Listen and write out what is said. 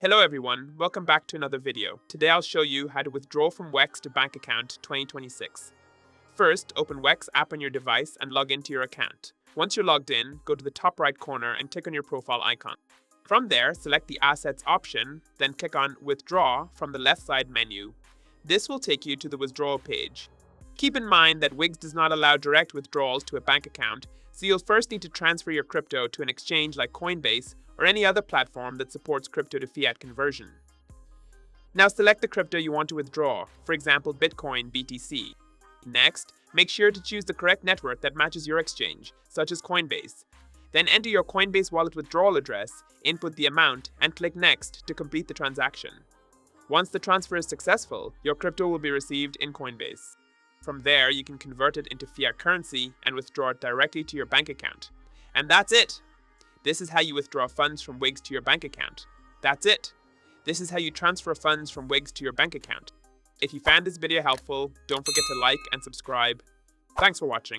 Hello everyone, welcome back to another video. Today I'll show you how to withdraw from Weex to bank account 2026. First, open Weex app on your device and log into your account. Once you're logged in, go to the top right corner and click on your profile icon. From there, select the Assets option, then click on Withdraw from the left side menu. This will take you to the withdrawal page. Keep in mind that Weex does not allow direct withdrawals to a bank account, so you'll first need to transfer your crypto to an exchange like Coinbase or any other platform that supports crypto to fiat conversion. Now select the crypto you want to withdraw, for example Bitcoin BTC. Next, make sure to choose the correct network that matches your exchange, such as Coinbase. Then enter your Coinbase wallet withdrawal address, input the amount, and click Next to complete the transaction. Once the transfer is successful, your crypto will be received in Coinbase. From there, you can convert it into fiat currency and withdraw it directly to your bank account. And that's it! This is how you withdraw funds from Weex to your bank account. That's it! This is how you transfer funds from Weex to your bank account. If you found this video helpful, don't forget to like and subscribe. Thanks for watching.